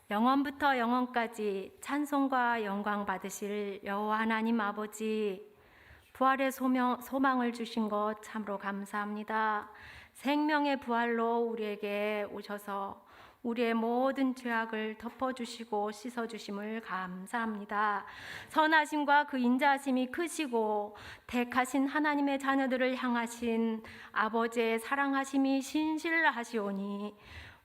영원부터 영원까지 찬송과 영광 받으실 여호와 하나님 아버지, 부활의 소망을 주신 것 참으로 감사합니다. 생명의 부활로 우리에게 오셔서 우리의 모든 죄악을 덮어주시고 씻어주심을 감사합니다. 선하심과 그 인자하심이 크시고 택하신 하나님의 자녀들을 향하신 아버지의 사랑하심이 신실하시오니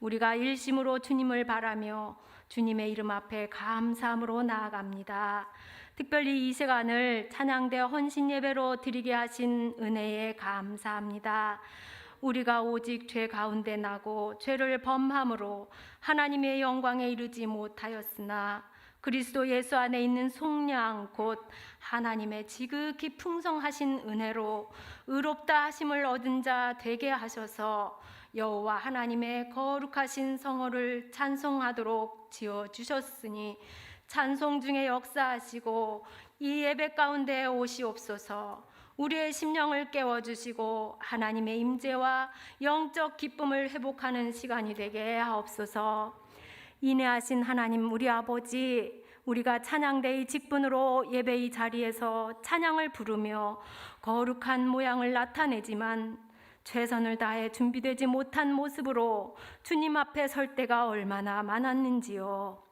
우리가 일심으로 주님을 바라며 주님의 이름 앞에 감사함으로 나아갑니다. 특별히 이 시간을 찬양대 헌신 예배로 드리게 하신 은혜에 감사합니다. 우리가 오직 죄 가운데 나고 죄를 범함으로 하나님의 영광에 이르지 못하였으나 그리스도 예수 안에 있는 속량 곧 하나님의 지극히 풍성하신 은혜로 의롭다 하심을 얻은 자 되게 하셔서 여호와 하나님의 거룩하신 성호를 찬송하도록 지어주셨으니 찬송 중에 역사하시고 이 예배 가운데 오시옵소서. 우리의 심령을 깨워주시고 하나님의 임재와 영적 기쁨을 회복하는 시간이 되게 하옵소서. 인애하신 하나님 우리 아버지, 우리가 찬양대의 직분으로 예배의 자리에서 찬양을 부르며 거룩한 모양을 나타내지만 최선을 다해 준비되지 못한 모습으로 주님 앞에 설 때가 얼마나 많았는지요.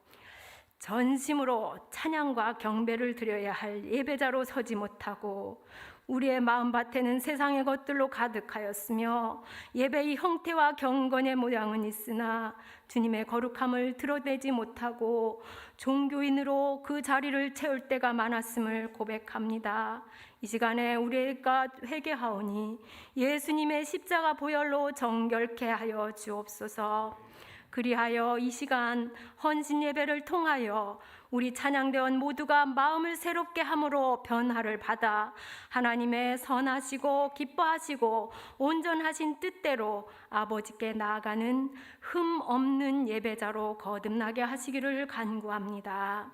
전심으로 찬양과 경배를 드려야 할 예배자로 서지 못하고 우리의 마음밭에는 세상의 것들로 가득하였으며 예배의 형태와 경건의 모양은 있으나 주님의 거룩함을 드러내지 못하고 종교인으로 그 자리를 채울 때가 많았음을 고백합니다. 이 시간에 우리가 회개하오니 예수님의 십자가 보혈로 정결케 하여 주옵소서. 그리하여 이 시간 헌신 예배를 통하여 우리 찬양대원 모두가 마음을 새롭게 함으로 변화를 받아 하나님의 선하시고 기뻐하시고 온전하신 뜻대로 아버지께 나아가는 흠 없는 예배자로 거듭나게 하시기를 간구합니다.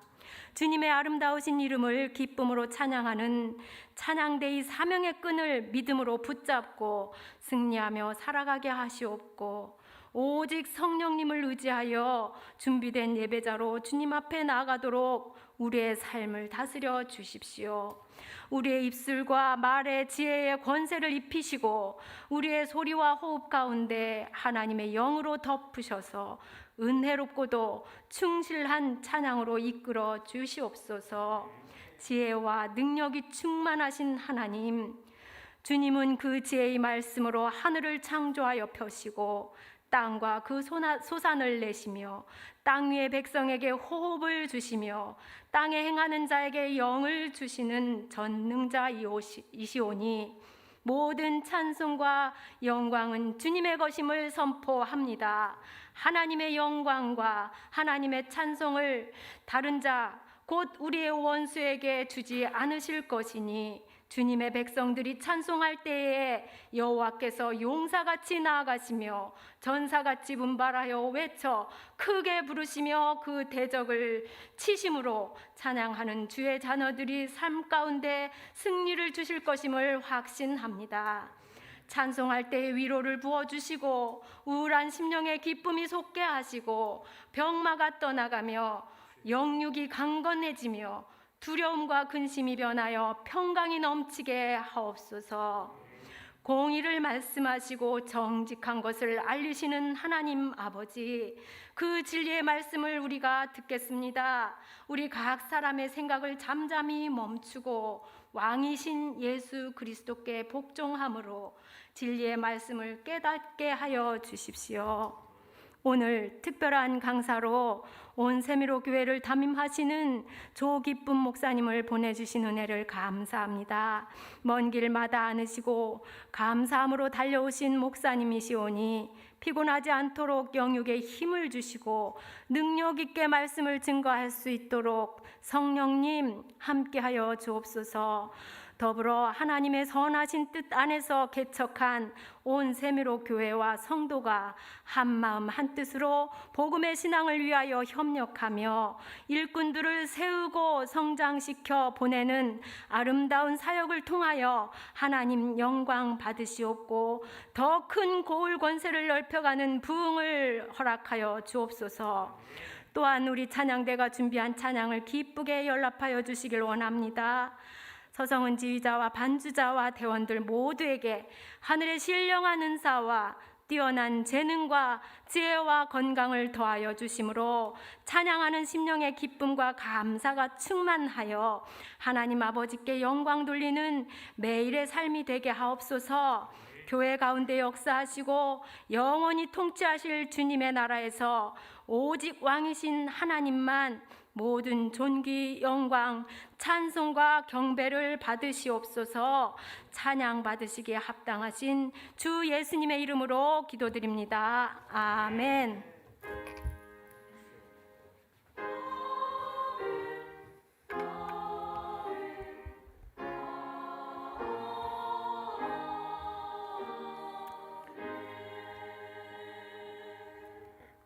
주님의 아름다우신 이름을 기쁨으로 찬양하는 찬양대의 사명의 끈을 믿음으로 붙잡고 승리하며 살아가게 하시옵고 오직 성령님을 의지하여 준비된 예배자로 주님 앞에 나아가도록 우리의 삶을 다스려 주십시오. 우리의 입술과 말의 지혜의 권세를 입히시고 우리의 소리와 호흡 가운데 하나님의 영으로 덮으셔서 은혜롭고도 충실한 찬양으로 이끌어 주시옵소서. 지혜와 능력이 충만하신 하나님, 주님은 그 지혜의 말씀으로 하늘을 창조하여 펴시고 땅과 그 소산을 내시며 땅 위의 백성에게 호흡을 주시며 땅에 행하는 자에게 영을 주시는 전능자이시오니 모든 찬송과 영광은 주님의 것임을 선포합니다. 하나님의 영광과 하나님의 찬송을 다른 자 곧 우리의 원수에게 주지 않으실 것이니 주님의 백성들이 찬송할 때에 여호와께서 용사같이 나아가시며 전사같이 분발하여 외쳐 크게 부르시며 그 대적을 치심으로 찬양하는 주의 자녀들이 삶 가운데 승리를 주실 것임을 확신합니다. 찬송할 때에 위로를 부어주시고 우울한 심령에 기쁨이 솟게 하시고 병마가 떠나가며 영육이 강건해지며 두려움과 근심이 변하여 평강이 넘치게 하옵소서. 공의를 말씀하시고 정직한 것을 알리시는 하나님 아버지, 그 진리의 말씀을 우리가 듣겠습니다. 우리 각 사람의 생각을 잠잠히 멈추고 왕이신 예수 그리스도께 복종함으로 진리의 말씀을 깨닫게 하여 주십시오. 오늘 특별한 강사로 온 세미로 교회를 담임하시는 조기쁨 목사님을 보내주신 은혜를 감사합니다. 먼 길마다 안으시고 감사함으로 달려오신 목사님이시오니 피곤하지 않도록 영육에 힘을 주시고 능력 있게 말씀을 증거할 수 있도록 성령님 함께하여 주옵소서. 더불어 하나님의 선하신 뜻 안에서 개척한 온 세미로 교회와 성도가 한마음 한뜻으로 복음의 신앙을 위하여 협력하며 일꾼들을 세우고 성장시켜 보내는 아름다운 사역을 통하여 하나님 영광 받으시옵고 더 큰 고울 권세를 넓혀가는 부흥을 허락하여 주옵소서. 또한 우리 찬양대가 준비한 찬양을 기쁘게 연락하여 주시길 원합니다. 서성은 지휘자와 반주자와 대원들 모두에게 하늘의 신령한 은사와 뛰어난 재능과 지혜와 건강을 더하여 주심으로 찬양하는 심령의 기쁨과 감사가 충만하여 하나님 아버지께 영광 돌리는 매일의 삶이 되게 하옵소서. 교회 가운데 역사하시고 영원히 통치하실 주님의 나라에서 오직 왕이신 하나님만 모든 존귀, 영광, 찬송과 경배를 받으시옵소서. 찬양 받으시기에 합당하신 주 예수님의 이름으로 기도드립니다. 아멘.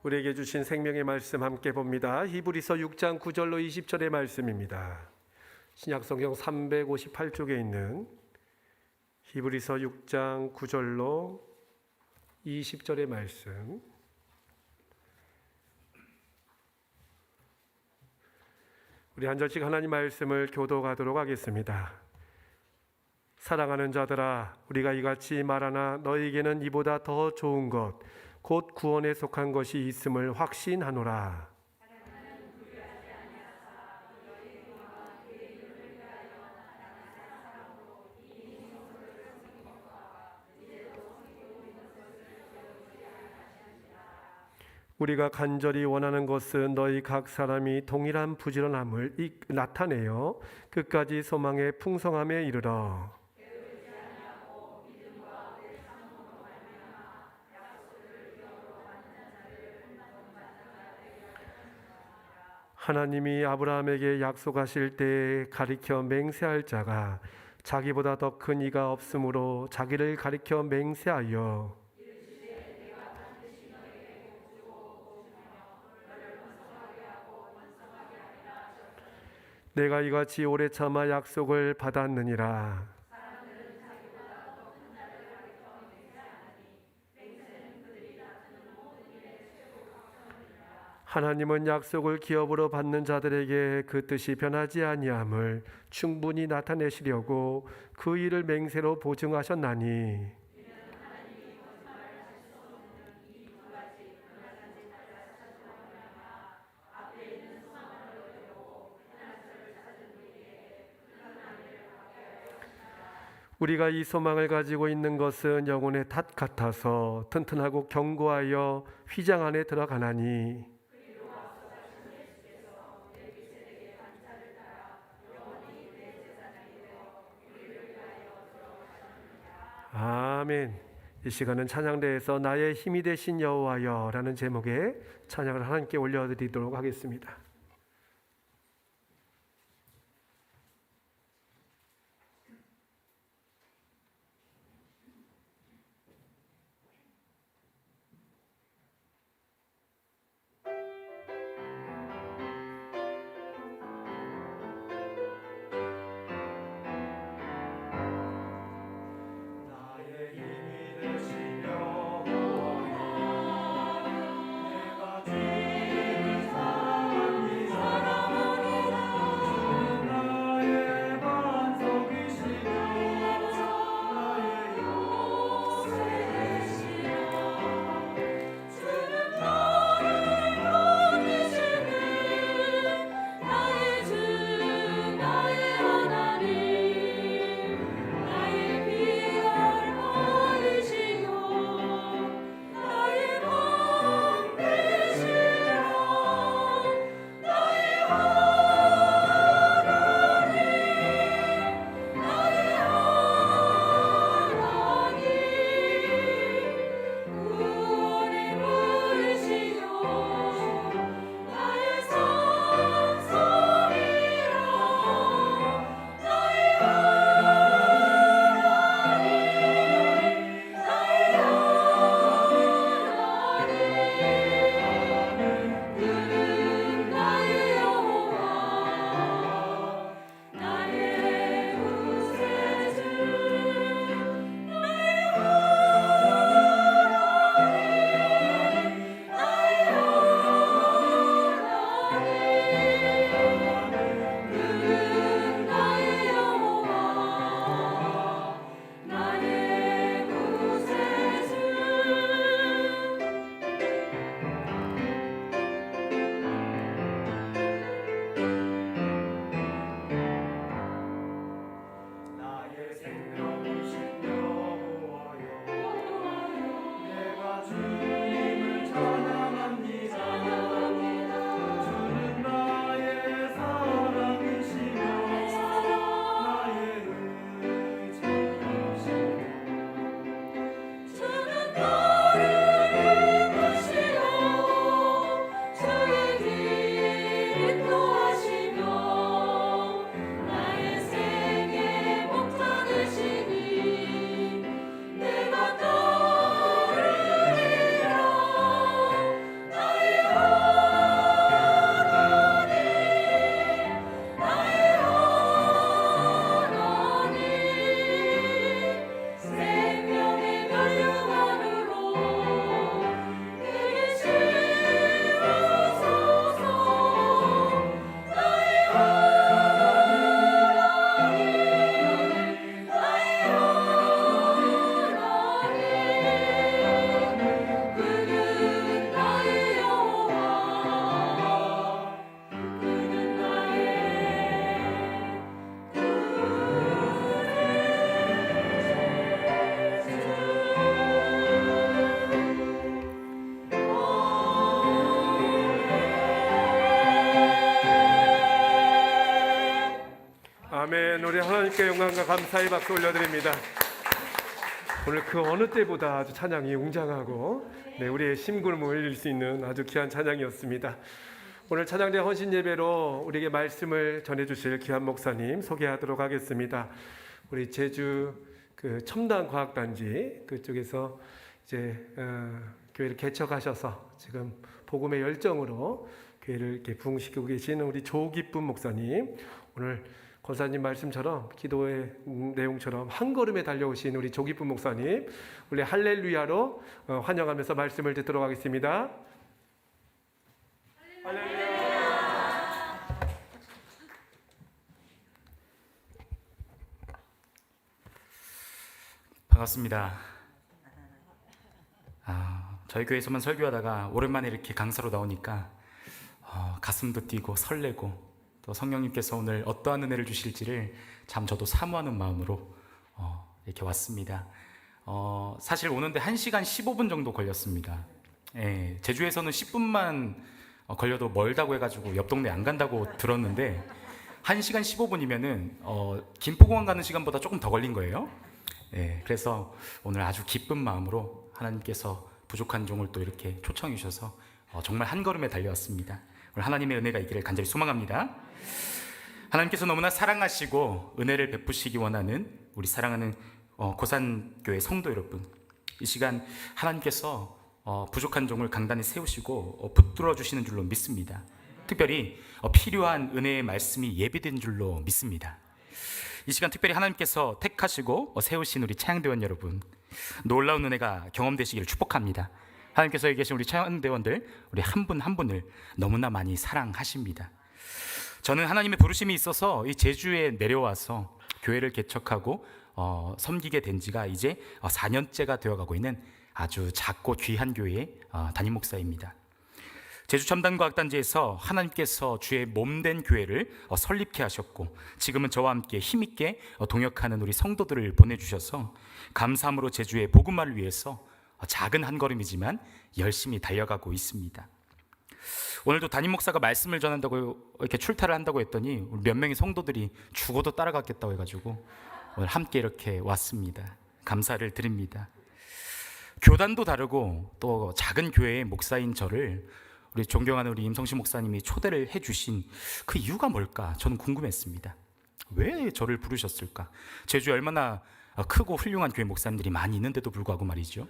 우리에게 주신 생명의 말씀 함께 봅니다. 히브리서 6장 9절로 20절의 말씀입니다. 신약성경 358쪽에 있는 히브리서 6장 9절로 20절의 말씀. 우리 한 절씩 하나님 말씀을 교독하도록 하겠습니다. 사랑하는 자들아, 우리가 이같이 말하나 너희에게는 이보다 더 좋은 것 곧 구원에 속한 것이 있음을 확신하노라. 우리가 간절히 원하는 것은 너희 각 사람이 동일한 부지런함을 나타내어 끝까지 소망의 풍성함에 이르러 하나님이 아브라함에게 약속하실 때에 가리켜 맹세할 자가 자기보다 더 큰 이가 없으므로 자기를 가리켜 맹세하여 내가 이같이 오래 참아 약속을 받았느니라. 하나님은 약속을 기업으로 받는 자들에게 그 뜻이 변하지 아니함을 충분히 나타내시려고 그 일을 맹세로 보증하셨나니 우리가 이 소망을 가지고 있는 것은 영혼의 닷 같아서 튼튼하고 견고하여 휘장 안에 들어가나니 아멘. 이 시간은 찬양대에서 나의 힘이 되신 여호와여 라는 제목의 찬양을 하나님께 올려드리도록 하겠습니다. 내가 주를 사랑하니 하나님께 영광과 감사의 박수 올려드립니다. 오늘 그 어느 때보다 아주 찬양이 웅장하고 우리의 심금을 울릴 수 있는 아주 귀한 찬양이었습니다. 오늘 찬양대 헌신 예배로 우리에게 말씀을 전해주실 귀한 목사님 소개하도록 하겠습니다. 우리 제주 그 첨단과학단지 그쪽에서 이제 교회를 개척하셔서 지금 복음의 열정으로 교회를 이렇게 부흥시키고 계시는 우리 조기쁨 목사님, 오늘 권사님 말씀처럼 기도의 내용처럼 한 걸음에 달려오신 우리 조기쁨 목사님, 우리 할렐루야로 환영하면서 말씀을 듣도록 하겠습니다. 할렐루야. 반갑습니다. 저희 교회에서만 설교하다가 오랜만에 이렇게 강사로 나오니까 가슴도 뛰고 설레고, 또 성령님께서 오늘 어떠한 은혜를 주실지를 참 저도 사모하는 마음으로 이렇게 왔습니다. 사실 오는데 1시간 15분 정도 걸렸습니다. 예, 제주에서는 10분만 걸려도 멀다고 해가지고 옆 동네 안 간다고 들었는데 1시간 15분이면은 김포공항 가는 시간보다 조금 더 걸린 거예요. 예, 그래서 오늘 아주 기쁜 마음으로 하나님께서 부족한 종을 또 이렇게 초청해 주셔서 정말 한 걸음에 달려왔습니다. 오늘 하나님의 은혜가 있기를 간절히 소망합니다. 하나님께서 너무나 사랑하시고 은혜를 베푸시기 원하는 우리 사랑하는 고산교회 성도 여러분, 이 시간 하나님께서 부족한 종을 강단에 세우시고 붙들어 주시는 줄로 믿습니다. 특별히 필요한 은혜의 말씀이 예비된 줄로 믿습니다. 이 시간 특별히 하나님께서 택하시고 세우신 우리 차양대원 여러분, 놀라운 은혜가 경험되시기를 축복합니다. 하나님께서 여기 계신 우리 차양대원들, 우리 한 분 한 분을 너무나 많이 사랑하십니다. 저는 하나님의 부르심이 있어서 이 제주에 내려와서 교회를 개척하고 섬기게 된 지가 이제 4년째가 되어가고 있는 아주 작고 귀한 교회의 담임 목사입니다. 제주 첨단과학단지에서 하나님께서 주의 몸된 교회를 설립케 하셨고, 지금은 저와 함께 힘있게 동역하는 우리 성도들을 보내주셔서 감사함으로 제주의 복음화를 위해서 작은 한 걸음이지만 열심히 달려가고 있습니다. 오늘도 담임 목사가 말씀을 전한다고 이렇게 출타를 한다고 했더니 몇 명의 성도들이 죽어도 따라갔겠다고 해가지고 오늘 함께 이렇게 왔습니다. 감사를 드립니다. 교단도 다르고 또 작은 교회의 목사인 저를 우리 존경하는 우리 임성신 목사님이 초대를 해주신 그 이유가 뭘까 저는 궁금했습니다. 왜 저를 부르셨을까? 제주에 얼마나 크고 훌륭한 교회 목사님들이 많이 있는데도 불구하고 말이죠.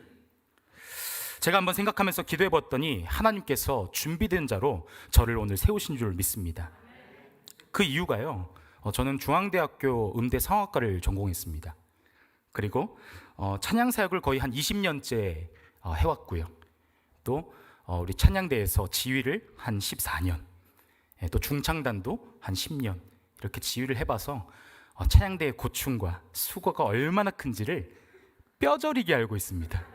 제가 한번 생각하면서 기도해 봤더니 하나님께서 준비된 자로 저를 오늘 세우신 줄 믿습니다. 그 이유가요, 저는 중앙대학교 음대 성악과를 전공했습니다. 그리고 찬양 사역을 거의 한 20년째 해왔고요. 또 우리 찬양대에서 지휘를 한 14년, 또 중창단도 한 10년 이렇게 지휘를 해봐서 찬양대의 고충과 수고가 얼마나 큰지를 뼈저리게 알고 있습니다.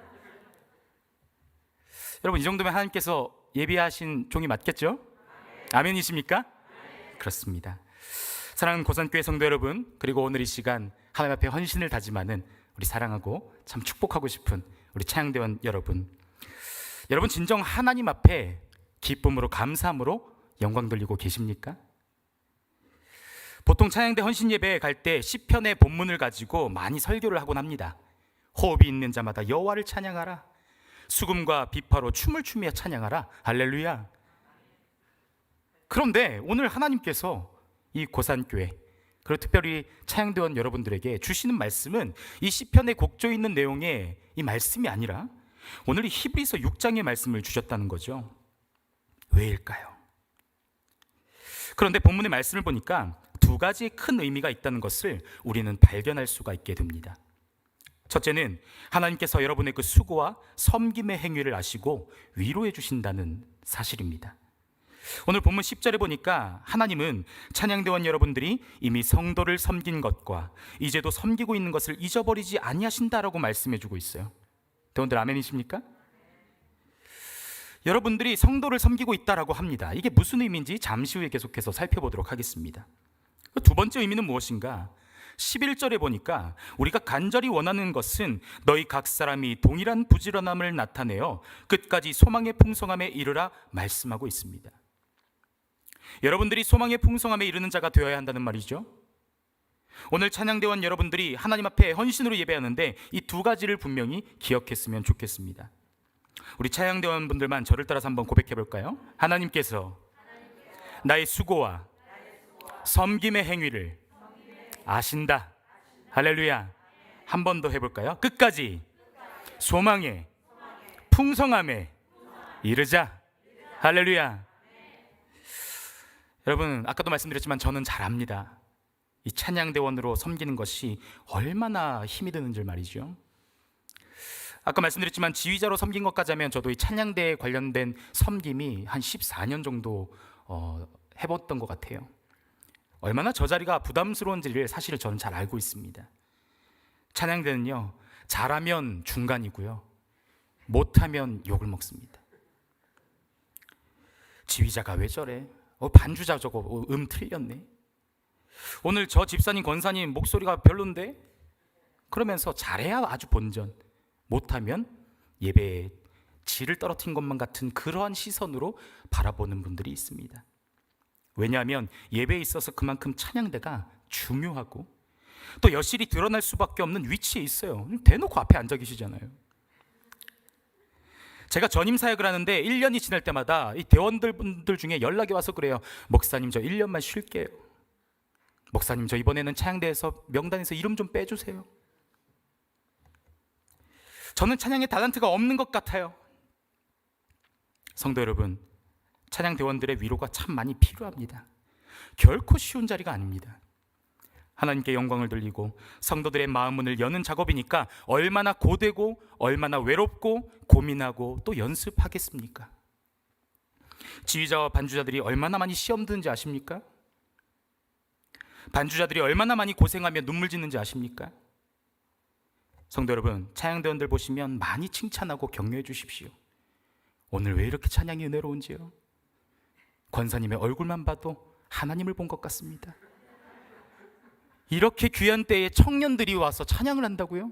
여러분, 이 정도면 하나님께서 예비하신 종이 맞겠죠? 아멘이십니까? 그렇습니다. 사랑하는 고산교회 성도 여러분, 그리고 오늘 이 시간 하나님 앞에 헌신을 다짐하는 우리 사랑하고 참 축복하고 싶은 우리 찬양대원 여러분, 여러분 진정 하나님 앞에 기쁨으로 감사함으로 영광 돌리고 계십니까? 보통 찬양대 헌신 예배에 갈 때 시편의 본문을 가지고 많이 설교를 하곤 합니다. 호흡이 있는 자마다 여호와를 찬양하라, 수금과 비파로 춤을 추며 찬양하라, 할렐루야. 그런데 오늘 하나님께서 이 고산교회, 그리고 특별히 찬양대원 여러분들에게 주시는 말씀은 이 시편의 곡조에 있는 내용의 이 말씀이 아니라 오늘 이 히브리서 6장의 말씀을 주셨다는 거죠. 왜일까요? 그런데 본문의 말씀을 보니까 두 가지 큰 의미가 있다는 것을 우리는 발견할 수가 있게 됩니다. 첫째는 하나님께서 여러분의 그 수고와 섬김의 행위를 아시고 위로해 주신다는 사실입니다. 오늘 본문 10절에 보니까 하나님은 찬양대원 여러분들이 이미 성도를 섬긴 것과 이제도 섬기고 있는 것을 잊어버리지 아니하신다라고 말씀해 주고 있어요. 대원들 아멘이십니까? 여러분들이 성도를 섬기고 있다라고 합니다. 이게 무슨 의미인지 잠시 후에 계속해서 살펴보도록 하겠습니다. 두 번째 의미는 무엇인가? 11절에 보니까 우리가 간절히 원하는 것은 너희 각 사람이 동일한 부지런함을 나타내어 끝까지 소망의 풍성함에 이르라 말씀하고 있습니다. 여러분들이 소망의 풍성함에 이르는 자가 되어야 한다는 말이죠. 오늘 찬양대원 여러분들이 하나님 앞에 헌신으로 예배하는데 이 두 가지를 분명히 기억했으면 좋겠습니다. 우리 찬양대원분들만 저를 따라서 한번 고백해 볼까요? 하나님께서 나의 수고와 섬김의 행위를 아신다. 할렐루야. 한 번 더 해볼까요? 끝까지 소망에 풍성함에 이르자. 할렐루야. 여러분, 아까도 말씀드렸지만 저는 잘 압니다. 이 찬양대원으로 섬기는 것이 얼마나 힘이 드는지 말이죠. 아까 말씀드렸지만 지휘자로 섬긴 것까지 하면 저도 이 찬양대에 관련된 섬김이 한 14년 정도 해봤던 것 같아요. 얼마나 저 자리가 부담스러운지를 사실은 저는 잘 알고 있습니다. 찬양대는요, 잘하면 중간이고요, 못하면 욕을 먹습니다. 지휘자가 왜 저래? 반주자 저거 틀렸네. 오늘 저 집사님 권사님 목소리가 별론데? 그러면서 잘해야 아주 본전, 못하면 예배의 질을 떨어뜨린 것만 같은 그러한 시선으로 바라보는 분들이 있습니다. 왜냐하면 예배에 있어서 그만큼 찬양대가 중요하고 또 여실히 드러날 수밖에 없는 위치에 있어요. 대놓고 앞에 앉아 계시잖아요. 제가 전임 사역을 하는데 1년이 지날 때마다 이 대원들 중에 연락이 와서 그래요. 목사님, 저 1년만 쉴게요. 목사님, 저 이번에는 찬양대에서 명단에서 이름 좀 빼주세요. 저는 찬양의 달란트가 없는 것 같아요. 성도 여러분, 찬양대원들의 위로가 참 많이 필요합니다. 결코 쉬운 자리가 아닙니다. 하나님께 영광을 돌리고 성도들의 마음문을 여는 작업이니까 얼마나 고되고 얼마나 외롭고 고민하고 또 연습하겠습니까? 지휘자와 반주자들이 얼마나 많이 시험 드는지 아십니까? 반주자들이 얼마나 많이 고생하며 눈물 짓는지 아십니까? 성도 여러분, 찬양대원들 보시면 많이 칭찬하고 격려해 주십시오. 오늘 왜 이렇게 찬양이 은혜로운지요? 권사님의 얼굴만 봐도 하나님을 본 것 같습니다. 이렇게 귀한 때에 청년들이 와서 찬양을 한다고요?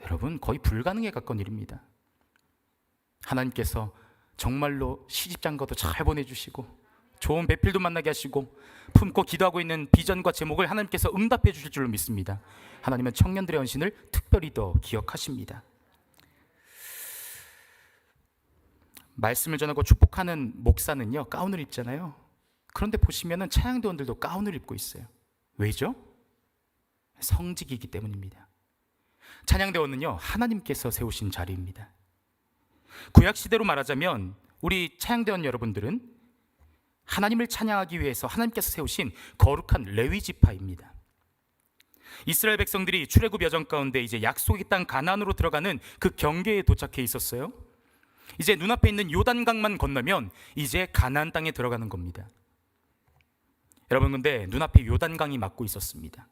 여러분, 거의 불가능에 가까운 일입니다. 하나님께서 정말로 시집장가도 잘 보내주시고 좋은 배필도 만나게 하시고 품고 기도하고 있는 비전과 제목을 하나님께서 응답해 주실 줄로 믿습니다. 하나님은 청년들의 헌신을 특별히 더 기억하십니다. 말씀을 전하고 축복하는 목사는요, 가운을 입잖아요. 그런데 보시면은 찬양대원들도 가운을 입고 있어요. 왜죠? 성직이기 때문입니다. 찬양대원은요, 하나님께서 세우신 자리입니다. 구약시대로 말하자면 우리 찬양대원 여러분들은 하나님을 찬양하기 위해서 하나님께서 세우신 거룩한 레위지파입니다. 이스라엘 백성들이 출애굽 여정 가운데 이제 약속의 땅 가나안으로 들어가는 그 경계에 도착해 있었어요. 이제 눈앞에 있는 요단강만 건너면 이제 가나안 땅에 들어가는 겁니다. 여러분, 근데 눈앞에 요단강이 막고 있었습니다.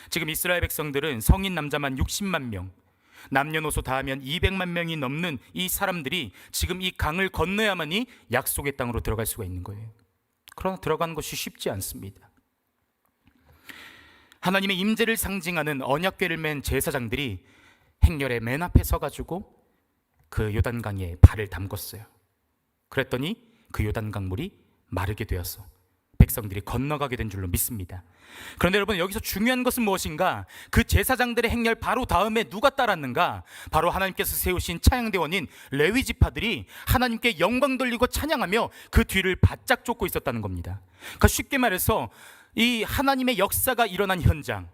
지금 이스라엘 백성들은 성인 남자만 60만 명, 남녀노소 다 하면 200만 명이 넘는 이 사람들이 지금 이 강을 건너야만이 약속의 땅으로 들어갈 수가 있는 거예요. 그러나 들어가는 것이 쉽지 않습니다. 하나님의 임재를 상징하는 언약궤를 맨 제사장들이 행렬의 맨 앞에 서가지고 그 요단강에 발을 담궜어요. 그랬더니 그 요단강 물이 마르게 되어서 백성들이 건너가게 된 줄로 믿습니다. 그런데 여러분, 여기서 중요한 것은 무엇인가? 그 제사장들의 행렬 바로 다음에 누가 따랐는가? 바로 하나님께서 세우신 찬양대원인 레위지파들이 하나님께 영광 돌리고 찬양하며 그 뒤를 바짝 쫓고 있었다는 겁니다. 그러니까 쉽게 말해서 이 하나님의 역사가 일어난 현장,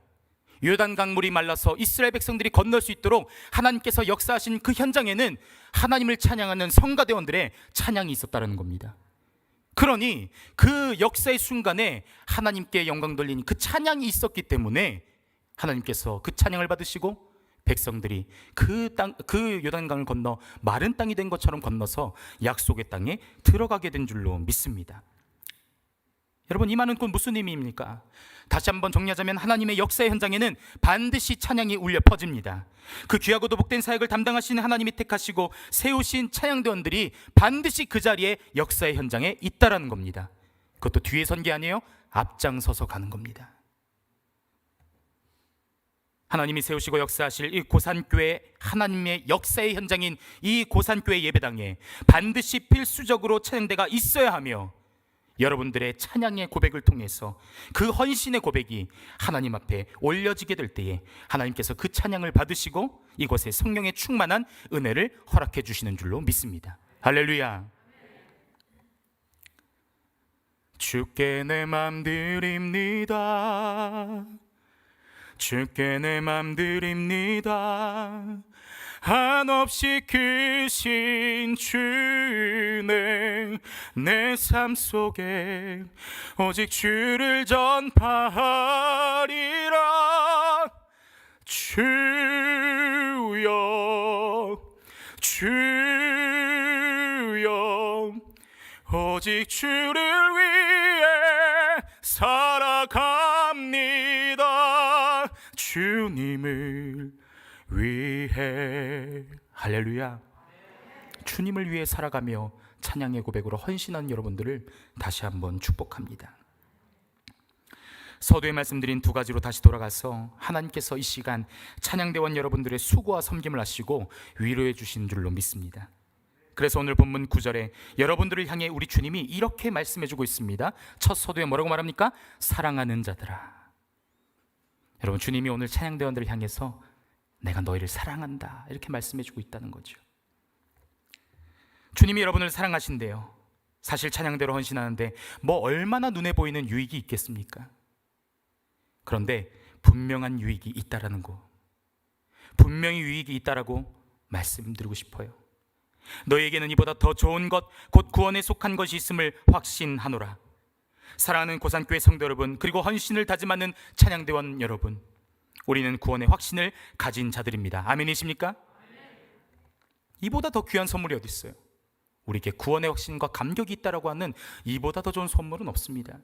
요단강 물이 말라서 이스라엘 백성들이 건널 수 있도록 하나님께서 역사하신 그 현장에는 하나님을 찬양하는 성가대원들의 찬양이 있었다는 겁니다. 그러니 그 역사의 순간에 하나님께 영광 돌리는 그 찬양이 있었기 때문에 하나님께서 그 찬양을 받으시고 백성들이 그 요단강을 건너 마른 땅이 된 것처럼 건너서 약속의 땅에 들어가게 된 줄로 믿습니다. 여러분, 이 많은 꽃 무슨 의미입니까? 다시 한번 정리하자면 하나님의 역사의 현장에는 반드시 찬양이 울려 퍼집니다. 그 귀하고도 복된 사역을 담당하신 하나님이 택하시고 세우신 찬양대원들이 반드시 그 자리에 역사의 현장에 있다라는 겁니다. 그것도 뒤에 선 게 아니에요. 앞장서서 가는 겁니다. 하나님이 세우시고 역사하실 이 고산교회, 하나님의 역사의 현장인 이 고산교회 예배당에 반드시 필수적으로 찬양대가 있어야 하며, 여러분들의 찬양의 고백을 통해서 그 헌신의 고백이 하나님 앞에 올려지게 될 때에 하나님께서 그 찬양을 받으시고 이곳에 성령의 충만한 은혜를 허락해 주시는 줄로 믿습니다. 할렐루야. 주께 내 맘 드립니다. 주께 내 맘 드립니다. 한없이 크신 주네, 내 삶 속에 오직 주를 전파하리라. 주여 주여, 오직 주를 위해 살아갑니다. 주님을 위해. 할렐루야. 주님을 위해 살아가며 찬양의 고백으로 헌신한 여러분들을 다시 한번 축복합니다. 서두에 말씀드린 두 가지로 다시 돌아가서 하나님께서 이 시간 찬양대원 여러분들의 수고와 섬김을 하시고 위로해 주신 줄로 믿습니다. 그래서 오늘 본문 9절에 여러분들을 향해 우리 주님이 이렇게 말씀해 주고 있습니다. 첫 서두에 뭐라고 말합니까? 사랑하는 자들아. 여러분, 주님이 오늘 찬양대원들을 향해서 내가 너희를 사랑한다 이렇게 말씀해 주고 있다는 거죠. 주님이 여러분을 사랑하신대요. 사실 찬양대로 헌신하는데 뭐 얼마나 눈에 보이는 유익이 있겠습니까? 그런데 분명한 유익이 있다라는 거, 분명히 유익이 있다라고 말씀드리고 싶어요. 너희에게는 이보다 더 좋은 것, 곧 구원에 속한 것이 있음을 확신하노라. 사랑하는 고산교회 성도 여러분, 그리고 헌신을 다짐하는 찬양대원 여러분, 우리는 구원의 확신을 가진 자들입니다. 아멘이십니까? 이보다 더 귀한 선물이 어디 있어요? 우리에게 구원의 확신과 감격이 있다라고 하는 이보다 더 좋은 선물은 없습니다.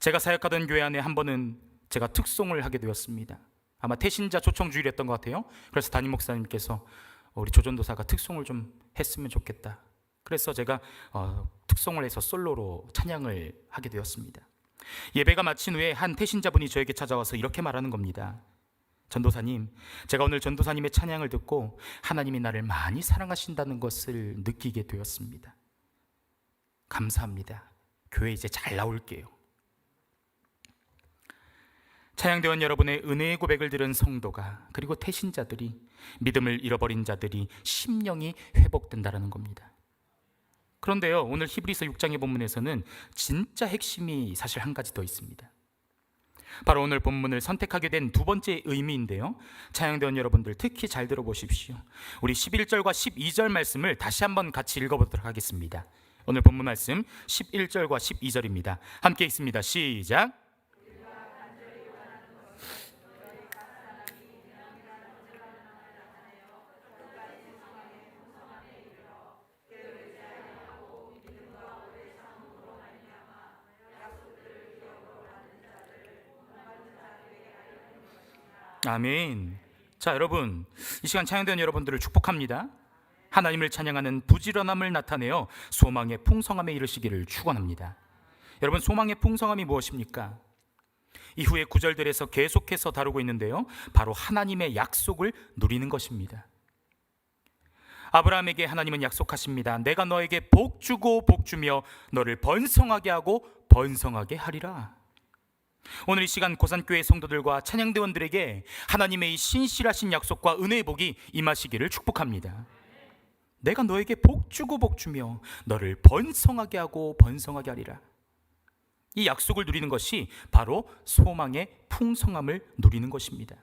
제가 사역하던 교회 안에 한 번은 제가 특송을 하게 되었습니다. 아마 태신자 초청 주일이었던 것 같아요. 그래서 담임 목사님께서 우리 조전도사가 특송을 좀 했으면 좋겠다. 그래서 제가 특송을 해서 솔로로 찬양을 하게 되었습니다. 예배가 마친 후에 한 태신자분이 저에게 찾아와서 이렇게 말하는 겁니다. 전도사님, 제가 오늘 전도사님의 찬양을 듣고 하나님이 나를 많이 사랑하신다는 것을 느끼게 되었습니다. 감사합니다. 교회 이제 잘 나올게요. 찬양대원 여러분의 은혜의 고백을 들은 성도가, 그리고 태신자들이, 믿음을 잃어버린 자들이 심령이 회복된다는 겁니다. 그런데요, 오늘 히브리서 6장의 본문에서는 진짜 핵심이 사실 한 가지 더 있습니다. 바로 오늘 본문을 선택하게 된 두 번째 의미인데요, 찬양대원 여러분들 특히 잘 들어보십시오. 우리 11절과 12절 말씀을 다시 한번 같이 읽어보도록 하겠습니다. 오늘 본문 말씀 11절과 12절입니다. 함께 읽습니다. 시작. 아멘. 자, 여러분, 이 시간 찬양되는 여러분들을 축복합니다. 하나님을 찬양하는 부지런함을 나타내어 소망의 풍성함에 이르시기를 축원합니다. 여러분, 소망의 풍성함이 무엇입니까? 이후의 구절들에서 계속해서 다루고 있는데요, 바로 하나님의 약속을 누리는 것입니다. 아브라함에게 하나님은 약속하십니다. 내가 너에게 복 주고 복 주며 너를 번성하게 하고 번성하게 하리라. 오늘 이 시간 고산교회 성도들과 찬양대원들에게 하나님의 이 신실하신 약속과 은혜의 복이 임하시기를 축복합니다. 내가 너에게 복 주고 복 주며 너를 번성하게 하고 번성하게 하리라. 이 약속을 누리는 것이 바로 소망의 풍성함을 누리는 것입니다.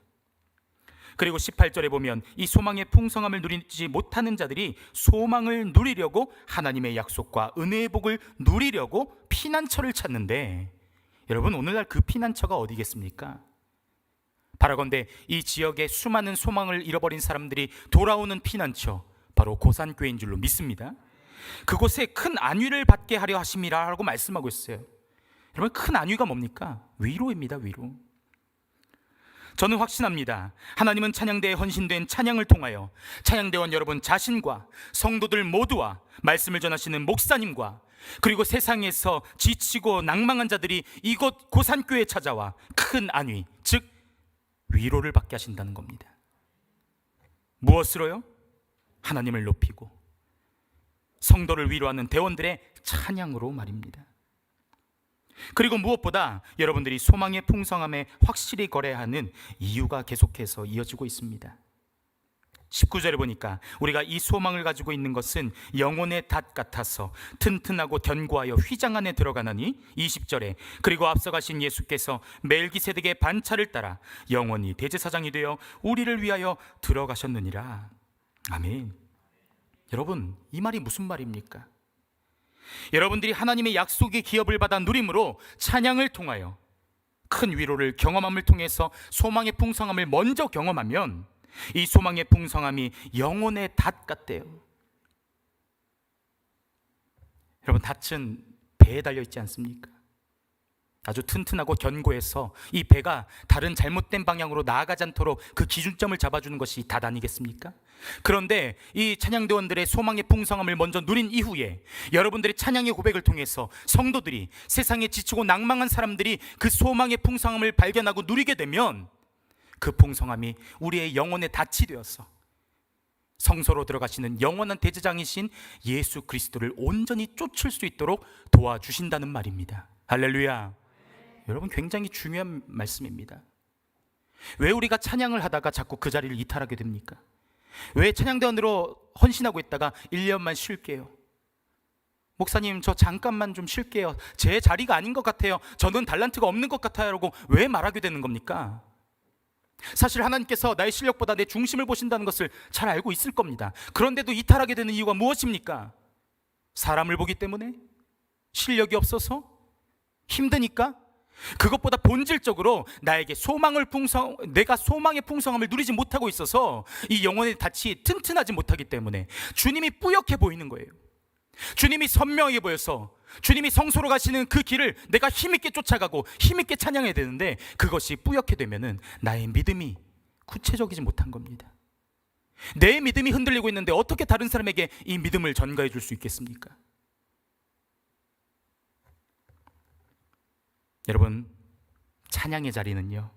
그리고 18절에 보면 이 소망의 풍성함을 누리지 못하는 자들이 소망을 누리려고, 하나님의 약속과 은혜의 복을 누리려고 피난처를 찾는데, 여러분, 오늘날 그 피난처가 어디겠습니까? 바라건대 이 지역의 수많은 소망을 잃어버린 사람들이 돌아오는 피난처, 바로 고산교회인 줄로 믿습니다. 그곳에 큰 안위를 받게 하려 하심이라 라고 말씀하고 있어요. 여러분, 큰 안위가 뭡니까? 위로입니다. 위로. 저는 확신합니다. 하나님은 찬양대에 헌신된 찬양을 통하여 찬양대원 여러분 자신과 성도들 모두와 말씀을 전하시는 목사님과, 그리고 세상에서 지치고 낭망한 자들이 이곳 고산교회에 찾아와 큰 안위, 즉 위로를 받게 하신다는 겁니다. 무엇으로요? 하나님을 높이고 성도를 위로하는 대원들의 찬양으로 말입니다. 그리고 무엇보다 여러분들이 소망의 풍성함에 확실히 거래하는 이유가 계속해서 이어지고 있습니다. 19절에 보니까 우리가 이 소망을 가지고 있는 것은 영혼의 닷 같아서 튼튼하고 견고하여 휘장 안에 들어가나니, 20절에 그리고 앞서가신 예수께서 멜기세덱의 반차를 따라 영원히 대제사장이 되어 우리를 위하여 들어가셨느니라. 아멘. 여러분, 이 말이 무슨 말입니까? 여러분들이 하나님의 약속의 기업을 받아 누림으로 찬양을 통하여 큰 위로를 경험함을 통해서 소망의 풍성함을 먼저 경험하면 이 소망의 풍성함이 영혼의 닷 같대요. 여러분, 닷은 배에 달려 있지 않습니까? 아주 튼튼하고 견고해서 이 배가 다른 잘못된 방향으로 나아가지 않도록 그 기준점을 잡아주는 것이 닷 아니겠습니까? 그런데 이 찬양대원들의 소망의 풍성함을 먼저 누린 이후에 여러분들의 찬양의 고백을 통해서 성도들이, 세상에 지치고 낭망한 사람들이 그 소망의 풍성함을 발견하고 누리게 되면 그 풍성함이 우리의 영혼의 닻이 되어서 성소로 들어가시는 영원한 대제장이신 예수 그리스도를 온전히 쫓을 수 있도록 도와주신다는 말입니다. 할렐루야. 여러분, 굉장히 중요한 말씀입니다. 왜 우리가 찬양을 하다가 자꾸 그 자리를 이탈하게 됩니까? 왜 찬양대원으로 헌신하고 있다가 1년만 쉴게요, 목사님 저 잠깐만 좀 쉴게요, 제 자리가 아닌 것 같아요, 저는 달란트가 없는 것 같아요 라고 왜 말하게 되는 겁니까? 사실 하나님께서 나의 실력보다 내 중심을 보신다는 것을 잘 알고 있을 겁니다. 그런데도 이탈하게 되는 이유가 무엇입니까? 사람을 보기 때문에? 실력이 없어서? 힘드니까? 그것보다 본질적으로 나에게 내가 소망의 풍성함을 누리지 못하고 있어서 이 영혼의 닻이 튼튼하지 못하기 때문에 주님이 뿌옇게 보이는 거예요. 주님이 선명하게 보여서 주님이 성소로 가시는 그 길을 내가 힘있게 쫓아가고 힘있게 찬양해야 되는데, 그것이 뿌옇게 되면은 나의 믿음이 구체적이지 못한 겁니다. 내 믿음이 흔들리고 있는데 어떻게 다른 사람에게 이 믿음을 전가해 줄 수 있겠습니까? 여러분, 찬양의 자리는요,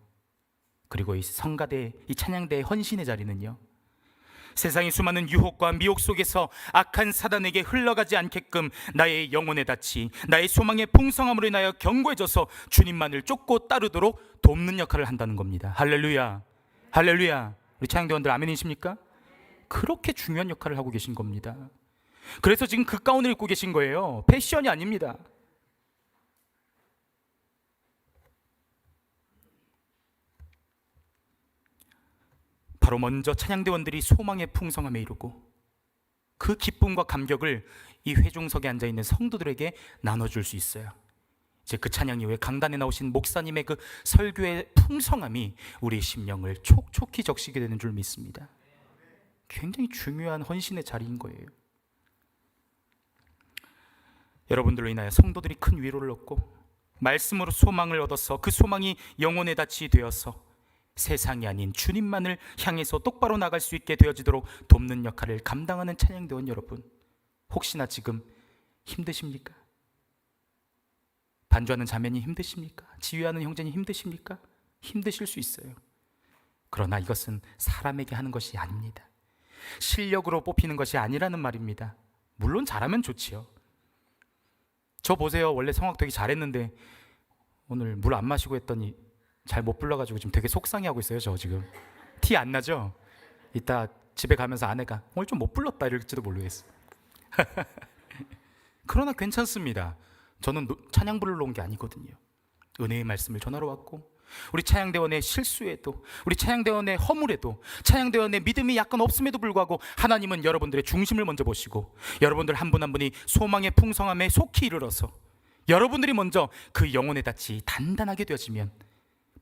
그리고 이 성가대, 이 찬양대의 헌신의 자리는요, 세상의 수많은 유혹과 미혹 속에서 악한 사단에게 흘러가지 않게끔 나의 영혼의 닻이, 나의 소망의 풍성함으로 인하여 견고해져서 주님만을 쫓고 따르도록 돕는 역할을 한다는 겁니다. 할렐루야, 할렐루야. 우리 찬양대원들 아멘이십니까? 그렇게 중요한 역할을 하고 계신 겁니다. 그래서 지금 그 가운을 입고 계신 거예요. 패션이 아닙니다. 바로 먼저 찬양대원들이 소망의 풍성함에 이르고 그 기쁨과 감격을 이 회중석에 앉아있는 성도들에게 나눠줄 수 있어요. 이제 그 찬양 이후에 강단에 나오신 목사님의 그 설교의 풍성함이 우리의 심령을 촉촉히 적시게 되는 줄 믿습니다. 굉장히 중요한 헌신의 자리인 거예요. 여러분들로 인하여 성도들이 큰 위로를 얻고 말씀으로 소망을 얻어서 그 소망이 영혼의 닻이 되어서 세상이 아닌 주님만을 향해서 똑바로 나갈 수 있게 되어지도록 돕는 역할을 감당하는 찬양대원 여러분, 혹시나 지금 힘드십니까? 반주하는 자매님 힘드십니까? 지휘하는 형제님 힘드십니까? 힘드실 수 있어요. 그러나 이것은 사람에게 하는 것이 아닙니다. 실력으로 뽑히는 것이 아니라는 말입니다. 물론 잘하면 좋지요. 저 보세요, 원래 성악 되게 잘했는데 오늘 물 안 마시고 했더니 잘 못 불러가지고 지금 되게 속상해하고 있어요. 저 지금 티 안 나죠? 이따 집에 가면서 아내가 오늘 좀 못 불렀다 이럴지도 모르겠어요. 그러나 괜찮습니다. 저는 찬양 부르러 온 게 아니거든요. 은혜의 말씀을 전하러 왔고, 우리 찬양대원의 실수에도, 우리 찬양대원의 허물에도, 찬양대원의 믿음이 약간 없음에도 불구하고 하나님은 여러분들의 중심을 먼저 보시고 여러분들 한 분 한 분이 소망의 풍성함에 속히 이르러서 여러분들이 먼저 그 영혼의 닻이 단단하게 되어지면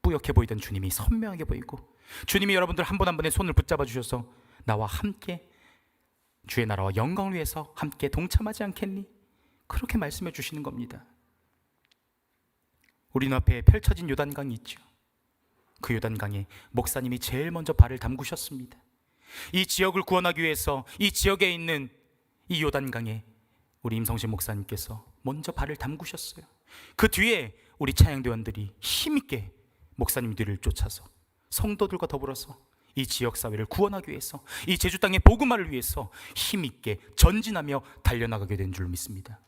뿌옇게 보이던 주님이 선명하게 보이고, 주님이 여러분들 한 분 한 분의 손을 붙잡아 주셔서 나와 함께 주의 나라와 영광을 위해서 함께 동참하지 않겠니? 그렇게 말씀해 주시는 겁니다. 우리 눈앞에 펼쳐진 요단강이 있죠. 그 요단강에 목사님이 제일 먼저 발을 담그셨습니다. 이 지역을 구원하기 위해서 이 지역에 있는 이 요단강에 우리 임성신 목사님께서 먼저 발을 담그셨어요. 그 뒤에 우리 찬양대원들이 힘있게 목사님 뒤를 쫓아서 성도들과 더불어서 이 지역 사회를 구원하기 위해서, 이 제주 땅의 복음화를 위해서 힘있게 전진하며 달려나가게 된 줄 믿습니다.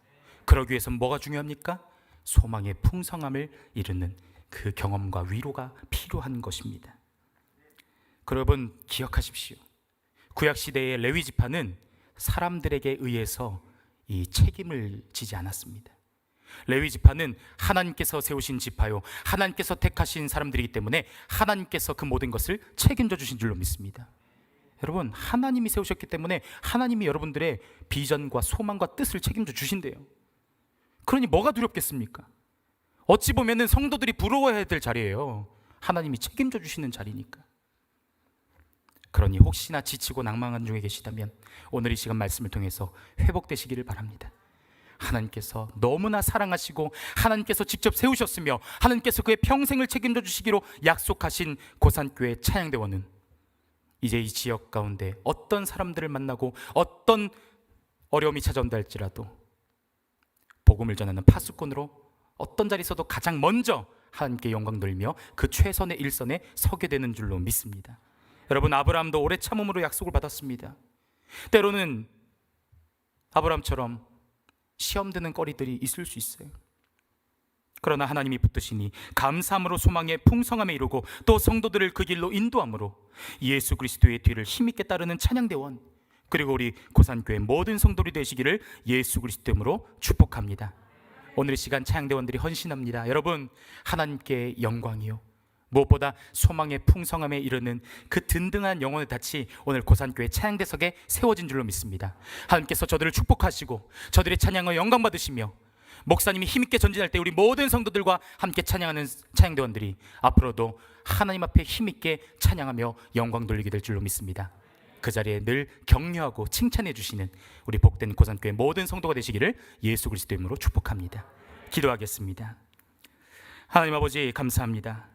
그러기 위해서 뭐가 중요합니까? 소망의 풍성함을 이루는 그 경험과 위로가 필요한 것입니다. 여러분 기억하십시오. 구약시대의 레위 지파는 사람들에게 의해서 이 책임을 지지 않았습니다. 레위 지파는 하나님께서 세우신 지파요, 하나님께서 택하신 사람들이기 때문에 하나님께서 그 모든 것을 책임져 주신 줄로 믿습니다. 여러분, 하나님이 세우셨기 때문에 하나님이 여러분들의 비전과 소망과 뜻을 책임져 주신대요. 그러니 뭐가 두렵겠습니까? 어찌 보면은 성도들이 부러워해야 될 자리예요. 하나님이 책임져 주시는 자리니까. 그러니 혹시나 지치고 낭망한 중에 계시다면 오늘 이 시간 말씀을 통해서 회복되시기를 바랍니다. 하나님께서 너무나 사랑하시고 하나님께서 직접 세우셨으며 하나님께서 그의 평생을 책임져 주시기로 약속하신 고산교회 찬양대원은 이제 이 지역 가운데 어떤 사람들을 만나고 어떤 어려움이 찾아온다 할지라도 복음을 전하는 파수꾼으로 어떤 자리에서도 가장 먼저 하나님께 영광 돌리며 그 최선의 일선에 서게 되는 줄로 믿습니다. 여러분, 아브라함도 오래 참음으로 약속을 받았습니다. 때로는 아브라함처럼 시험되는 거리들이 있을 수 있어요. 그러나 하나님이 붙드시니 감사함으로 소망의 풍성함에 이르고 또 성도들을 그 길로 인도함으로 예수 그리스도의 뒤를 힘있게 따르는 찬양대원, 그리고 우리 고산교회 모든 성도들이 되시기를 예수 그리스도 이름으로 축복합니다. 오늘 이 시간 찬양대원들이 헌신합니다. 여러분, 하나님께 영광이요, 무엇보다 소망의 풍성함에 이르는 그 든든한 영혼의 닻이 오늘 고산교회 찬양대석에 세워진 줄로 믿습니다. 하나님께서 저들을 축복하시고 저들의 찬양을 영광 받으시며 목사님이 힘있게 전진할 때 우리 모든 성도들과 함께 찬양하는 찬양대원들이 앞으로도 하나님 앞에 힘있게 찬양하며 영광 돌리게 될 줄로 믿습니다. 그 자리에 늘 격려하고 칭찬해 주시는 우리 복된 고산교회 모든 성도가 되시기를 예수 그리스도 이름으로 축복합니다. 기도하겠습니다. 하나님 아버지, 감사합니다.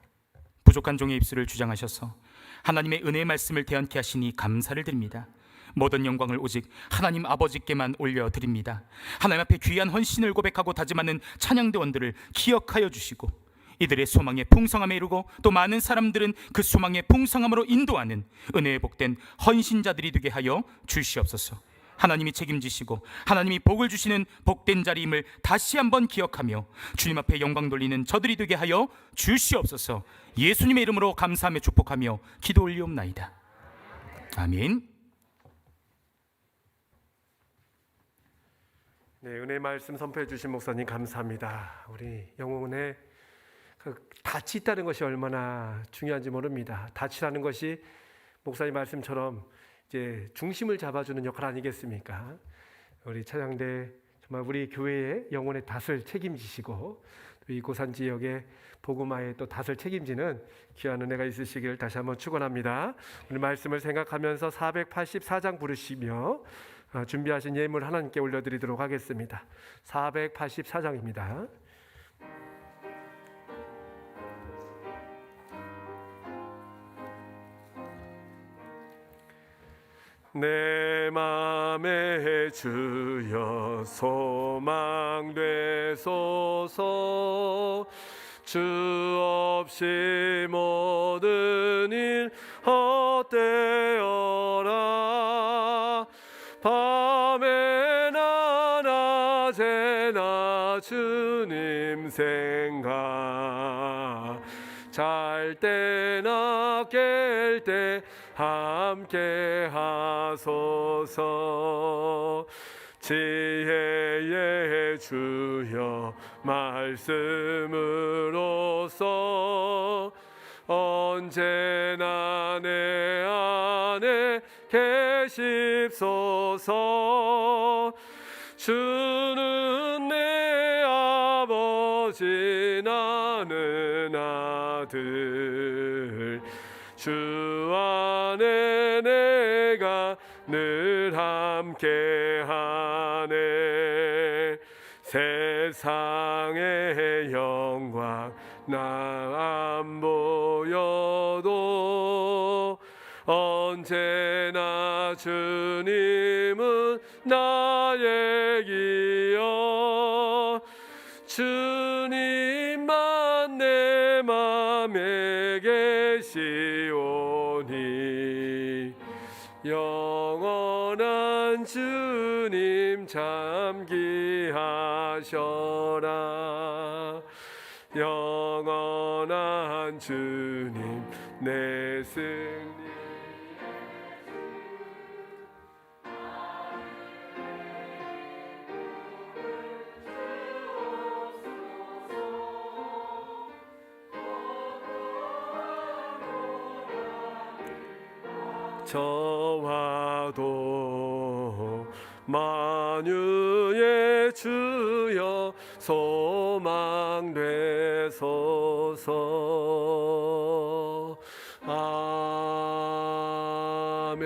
부족한 종의 입술을 주장하셔서 하나님의 은혜의 말씀을 대언케 하시니 감사를 드립니다. 모든 영광을 오직 하나님 아버지께만 올려드립니다. 하나님 앞에 귀한 헌신을 고백하고 다짐하는 찬양대원들을 기억하여 주시고 이들의 소망의 풍성함에 이르고 또 많은 사람들은 그 소망의 풍성함으로 인도하는 은혜의 복된 헌신자들이 되게 하여 주시옵소서. 하나님이 책임지시고 하나님이 복을 주시는 복된 자리임을 다시 한번 기억하며 주님 앞에 영광 돌리는 저들이 되게 하여 주시옵소서. 예수님의 이름으로 감사하며 축복하며 기도 올리옵나이다. 아멘. 네, 은혜 말씀 선포해 주신 목사님 감사합니다. 우리 영혼에 닻이 있다는 것이 얼마나 중요한지 모릅니다. 닻이라는 것이 목사님 말씀처럼 이제 중심을 잡아주는 역할 아니겠습니까? 우리 찬양대 정말 우리 교회의 영혼의 닻을 책임지시고 이 고산 지역의 복음화에 또 닻을 책임지는 귀한 은혜가 있으시길 다시 한번 축원합니다. 오늘 말씀을 생각하면서 484장 부르시며 준비하신 예물 하나님께 올려드리도록 하겠습니다. 484장입니다. 내 맘에 주여 소망되소서. 주 없이 모든 일 헛되어라. 밤에나 낮에나 주님 생각, 잘 때나 깰 때 함께 하소서. 지혜의 주여 말씀으로써 언제나 내 안에 계십소서. 주는 내 아버지 나는 아들, 주 안에 내가 늘 함께하네. 세상의 영광 나 안 보여도 언제나 주님은 나의 기여. 주님만 내 맘에 계시오니 영원한 주님 참 귀하셔라. 영원한 주님 내 승리. 저와도 만유의 주여 소망 되소서. 아멘.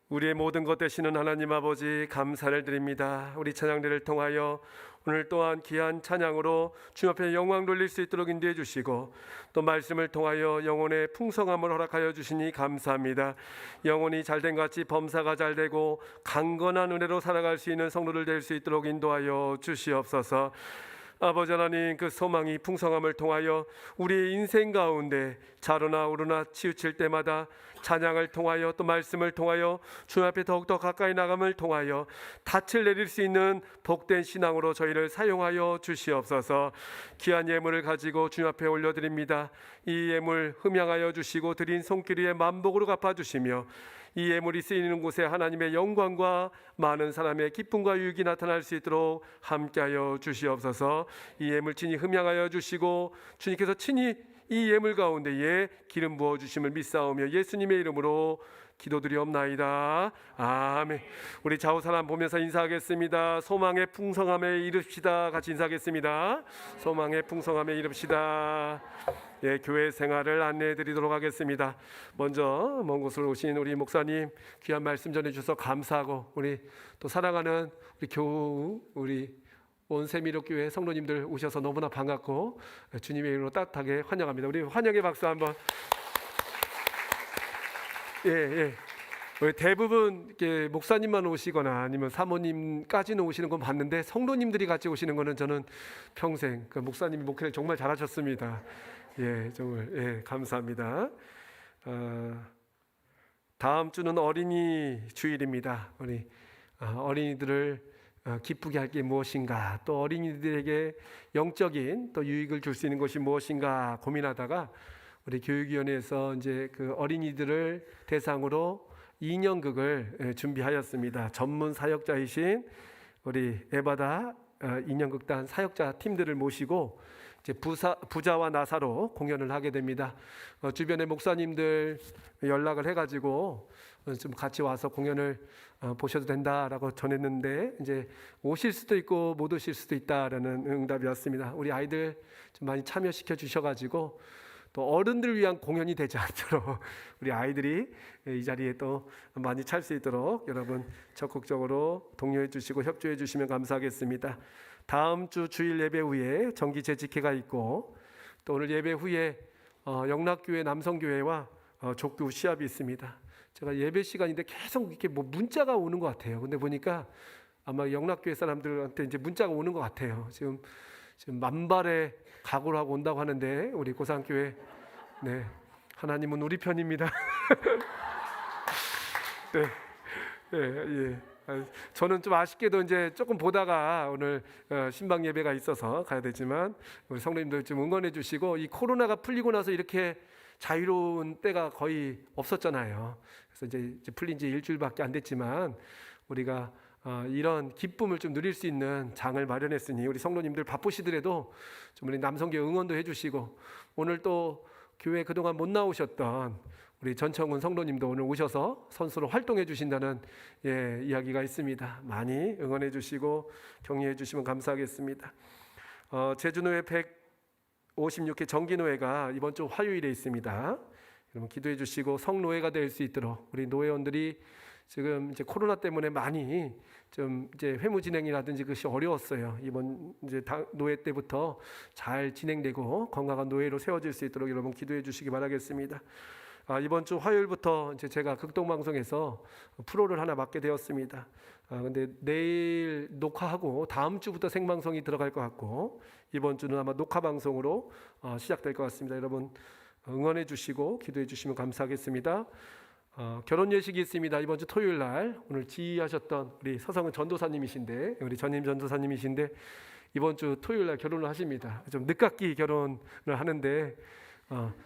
우리의 모든 것 되시는 하나님 아버지 감사를 드립니다. 우리 찬양대를 통하여 오늘 또한 귀한 찬양으로 주님 앞에 영광 돌릴 수 있도록 인도해 주시고 또 말씀을 통하여 영혼의 풍성함을 허락하여 주시니 감사합니다. 영혼이 잘된 같이 범사가 잘되고 강건한 은혜로 살아갈 수 있는 성도들 될 수 있도록 인도하여 주시옵소서. 아버지 하나님, 그 소망이 풍성함을 통하여 우리의 인생 가운데 자로나 우르나 치우칠 때마다 찬양을 통하여 또 말씀을 통하여 주님 앞에 더욱더 가까이 나감을 통하여 닻을 내릴 수 있는 복된 신앙으로 저희를 사용하여 주시옵소서. 귀한 예물을 가지고 주님 앞에 올려드립니다. 이 예물 흠양하여 주시고 드린 손길 위에 만복으로 갚아주시며 이 예물이 쓰이는 곳에 하나님의 영광과 많은 사람의 기쁨과 유익이 나타날 수 있도록 함께하여 주시옵소서. 이 예물 친히 흠양하여 주시고 주님께서 친히 이 예물 가운데에 기름 부어 주심을 믿사오며 예수님의 이름으로 기도드리옵나이다. 아멘. 우리 좌우 사람 보면서 인사하겠습니다. 소망의 풍성함에 이릅시다. 같이 인사하겠습니다. 소망의 풍성함에 이릅시다. 예, 교회 생활을 안내해 드리도록 하겠습니다. 먼저 먼 곳으로 오신 우리 목사님 귀한 말씀 전해 주셔서 감사하고 우리 또 사랑하는 우리 교우 우리 온 세미록 교회 성도님들 오셔서 너무나 반갑고 주님의 이름으로 따뜻하게 환영합니다. 우리 환영의 박수 한번. 예. 대부분 이렇게 목사님만 오시거나 아니면 사모님까지는 오시는 건 봤는데 성도님들이 같이 오시는 거는 저는 평생 그 목사님이 목회를 정말 잘하셨습니다. 예, 정말 감사합니다. 다음 주는 어린이 주일입니다. 우리 어린이들을 기쁘게 할 게 무엇인가, 또 어린이들에게 영적인 또 유익을 줄 수 있는 것이 무엇인가 고민하다가 우리 교육위원회에서 이제 그 어린이들을 대상으로 2년극을 준비하였습니다. 전문 사역자이신 우리 에바다 2년극단 사역자 팀들을 모시고 이제 부자와 나사로 공연을 하게 됩니다. 주변의 목사님들 연락을 해가지고 좀 같이 와서 공연을 보셔도 된다라고 전했는데 이제 오실 수도 있고 못 오실 수도 있다라는 응답이 왔습니다. 우리 아이들 좀 많이 참여시켜 주셔가지고 또 어른들 위한 공연이 되지 않도록 우리 아이들이 이 자리에 또 많이 찰 수 있도록 여러분 적극적으로 독려해 주시고 협조해 주시면 감사하겠습니다. 다음 주 주일 예배 후에 정기 재직회가 있고 또 오늘 예배 후에 영락교회 남성교회와 족교 시합이 있습니다. 제가 예배 시간인데 계속 이렇게 뭐 문자가 오는 것 같아요. 근데 보니까 아마 영락교회 사람들한테 이제 문자가 오는 것 같아요. 지금 만발의 각오를 하고 온다고 하는데 우리 고산교회 네 하나님은 우리 편입니다. 예. 저는 좀 아쉽게도 이제 조금 보다가 오늘 신방 예배가 있어서 가야 되지만 우리 성도님들 좀 응원해 주시고 이 코로나가 풀리고 나서 이렇게 자유로운 때가 거의 없었잖아요. 그래서 이제 풀린 지 일주일밖에 안 됐지만 우리가 이런 기쁨을 좀 누릴 수 있는 장을 마련했으니 우리 성도님들 바쁘시더라도 좀 우리 남성교회 응원도 해주시고 오늘 또 교회 그동안 못 나오셨던 우리 전청훈 성도님도 오늘 오셔서 선수로 활동해 주신다는 이야기가 있습니다. 많이 응원해 주시고 격려해 주시면 감사하겠습니다. 제주노회 156회 정기노회가 이번 주 화요일에 있습니다. 여러분 기도해 주시고 성노회가 될 수 있도록 우리 노회원들이 지금 이제 코로나 때문에 많이 좀 이제 회무 진행이라든지 그것이 어려웠어요. 이번 이제 노회 때부터 잘 진행되고 건강한 노회로 세워질 수 있도록 여러분 기도해 주시기 바라겠습니다. 이번 주 화요일부터 이제 제가 극동방송에서 프로를 하나 맡게 되었습니다. 근데 내일 녹화하고 다음 주부터 생방송이 들어갈 것 같고 이번 주는 아마 녹화 방송으로 시작될 것 같습니다. 여러분 응원해 주시고 기도해 주시면 감사하겠습니다. 결혼 예식이 있습니다. 이번 주 토요일 날 오늘 지휘하셨던 우리 서성은 전도사님이신데 우리 전임 전도사님이신데 이번 주 토요일 날 결혼을 하십니다. 좀 늦깎이 결혼을 하는데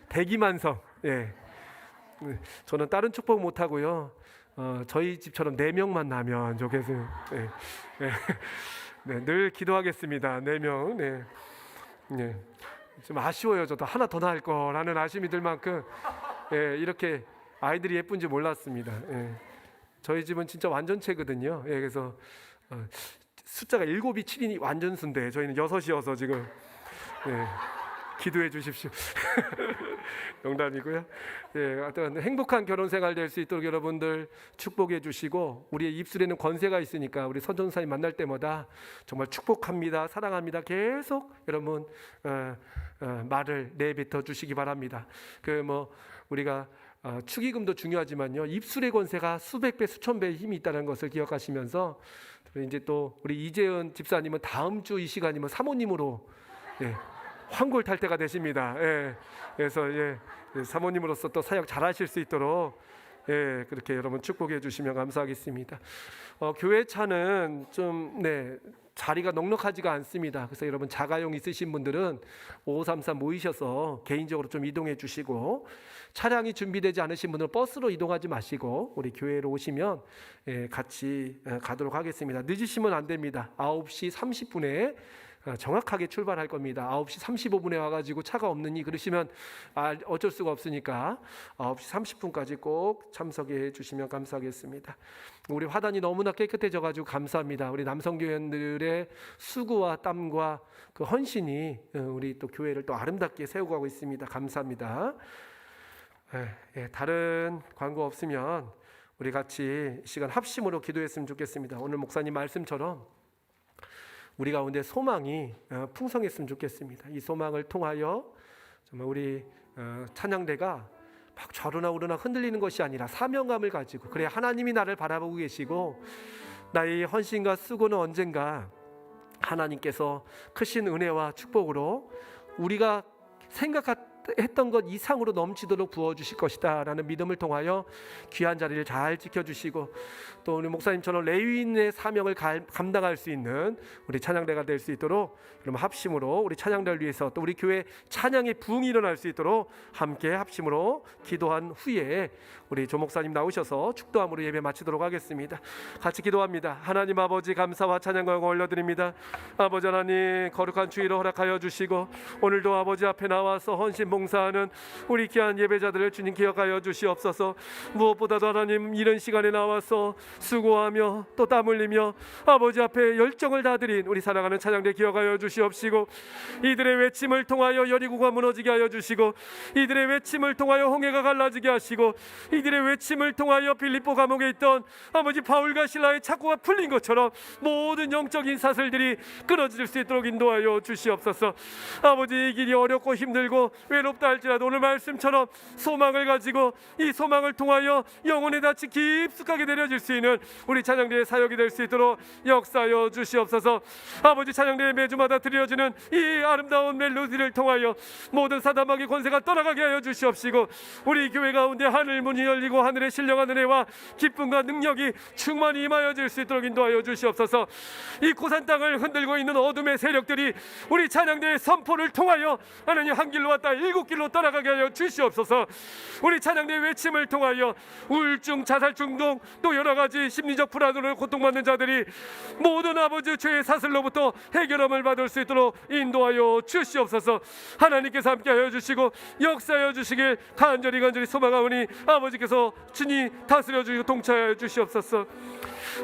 대기만성. 예. 저는 다른 축복 못 하고요. 저희 집처럼 4명만 나면 좋겠어요. 예. 예. 네, 늘 기도하겠습니다. 4명. 네. 네. 좀 아쉬워요. 저도 하나 더 낳을 거라는 아쉬움이 들 만큼 예, 이렇게 아이들이 예쁜지 몰랐습니다. 예. 저희 집은 진짜 완전체거든요. 예, 그래서 숫자가 7이 7이니 완전수인데 저희는 6이어서 지금 예, 기도해 주십시오. 농담이고요. 예, 하여튼 행복한 결혼 생활 될 수 있도록 여러분들 축복해 주시고 우리의 입술에는 권세가 있으니까 우리 선전사님 만날 때마다 정말 축복합니다, 사랑합니다 계속 여러분 말을 내뱉어 주시기 바랍니다. 우리가 축의금도 중요하지만요, 입술의 권세가 수백 배, 수천 배의 힘이 있다는 것을 기억하시면서 이제 또 우리 이재은 집사님은 다음 주 이 시간이면 사모님으로 예, 황골 탈 때가 되십니다. 예, 그래서 사모님으로서 또 사역 잘하실 수 있도록 그렇게 여러분 축복해 주시면 감사하겠습니다. 교회 차는 좀 자리가 넉넉하지가 않습니다. 그래서 여러분 자가용 있으신 분들은 5533 모이셔서 개인적으로 좀 이동해 주시고, 차량이 준비되지 않으신 분들은 버스로 이동하지 마시고 우리 교회로 오시면 같이 가도록 하겠습니다. 늦으시면 안 됩니다. 9시 30분에 정확하게 출발할 겁니다. 9시 35분에 와가지고 차가 없느니 그러시면 어쩔 수가 없으니까 9시 30분까지 꼭 참석해 주시면 감사하겠습니다. 우리 화단이 너무나 깨끗해져가지고 감사합니다. 우리 남성교회원들의 수고와 땀과 그 헌신이 우리 또 교회를 또 아름답게 세우고 가고 있습니다. 감사합니다. 다른 광고 없으면 우리 같이 이 시간 합심으로 기도했으면 좋겠습니다. 오늘 목사님 말씀처럼 우리 가운데 소망이 풍성했으면 좋겠습니다. 이 소망을 통하여 정말 우리 찬양대가 막 좌로나 우로나 흔들리는 것이 아니라 사명감을 가지고, 그래 하나님이 나를 바라보고 계시고 나의 헌신과 수고는 언젠가 하나님께서 크신 은혜와 축복으로 우리가 생각했던 것 이상으로 넘치도록 부어주실 것이다 라는 믿음을 통하여 귀한 자리를 잘 지켜주시고, 또 우리 목사님처럼 레위인의 사명을 감당할 수 있는 우리 찬양대가 될 수 있도록 여러분 합심으로 우리 찬양대를 위해서, 또 우리 교회 찬양의 부흥이 일어날 수 있도록 함께 합심으로 기도한 후에 우리 조 목사님 나오셔서 축도함으로 예배 마치도록 하겠습니다. 같이 기도합니다. 하나님 아버지, 감사와 찬양과 영광 올려드립니다. 아버지 하나님, 거룩한 주일을 허락하여 주시고 오늘도 아버지 앞에 나와서 헌신 봉사하는 우리 귀한 예배자들을 주님 기억하여 주시옵소서. 무엇보다도 하나님, 이런 시간에 나와서 수고하며 또 땀 흘리며 아버지 앞에 열정을 다드린 우리 사랑하는 찬양대 기억하여 주시옵시고, 이들의 외침을 통하여 여리고가 무너지게 하여 주시고, 이들의 외침을 통하여 홍해가 갈라지게 하시고, 이들의 외침을 통하여 빌립보 감옥에 있던 아버지 바울과 실라의 착고가 풀린 것처럼 모든 영적인 사슬들이 끊어질 수 있도록 인도하여 주시옵소서. 아버지, 이 길이 어렵고 힘들고 외롭다 할지라도 오늘 말씀처럼 소망을 가지고 이 소망을 통하여 영혼의 닻이 깊숙하게 내려질 수 있는 우리 찬양대의 사역이 될 수 있도록 역사하여 주시옵소서. 아버지, 찬양대에 매주마다 드려지는 이 아름다운 멜로디를 통하여 모든 사단마귀 권세가 떠나가게 하여 주시옵시고, 우리 교회 가운데 하늘 문이 열리고 하늘의 신령한 은혜와 기쁨과 능력이 충만히 임하여질 수 있도록 인도하여 주시옵소서. 이 고산 땅을 흔들고 있는 어둠의 세력들이 우리 찬양대의 선포를 통하여 하나님 한 길로 왔다 7길로 떠나가게 하여 주시옵소서. 우리 찬양대의 외침을 통하여 우울증, 자살 중독, 또 여러 가지 심리적 불안으로 고통받는 자들이 모든 아버지 죄의 사슬로부터 해결함을 받을 수 있도록 인도하여 주시옵소서. 하나님께서 함께하여 주시고 역사하여 주시길 간절히 소망하오니 아버지께서 친히 다스려 주시고 통치하여 주시옵소서.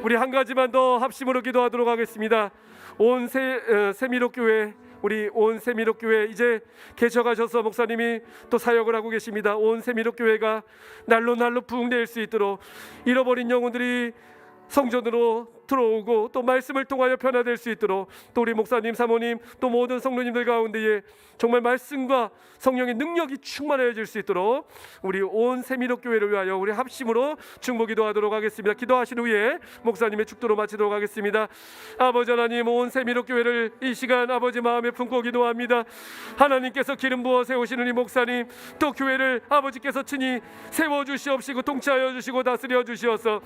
우리 한 가지만 더 합심으로 기도하도록 하겠습니다. 온 세미록 교회, 우리 온 세미록 교회 이제 개척하셔서 목사님이 또 사역을 하고 계십니다. 온 세미록 교회가 날로 부흥될 수 있도록 잃어버린 영혼들이 성전으로 들어오고 또 말씀을 통하여 변화될 수 있도록 또 우리 목사님, 사모님, 또 모든 성도님들 가운데에 정말 말씀과 성령의 능력이 충만해질 수 있도록 우리 온 세미록 교회를 위하여 우리 합심으로 중보 기도하도록 하겠습니다. 기도하신 후에 목사님의 축도로 마치도록 하겠습니다. 아버지 하나님, 온 세미록 교회를 이 시간 아버지 마음에 품고 기도합니다. 하나님께서 기름 부어 세우시는 이 목사님, 또 교회를 아버지께서 친히 세워주시옵시고 통치하여 주시고 다스려 주시어서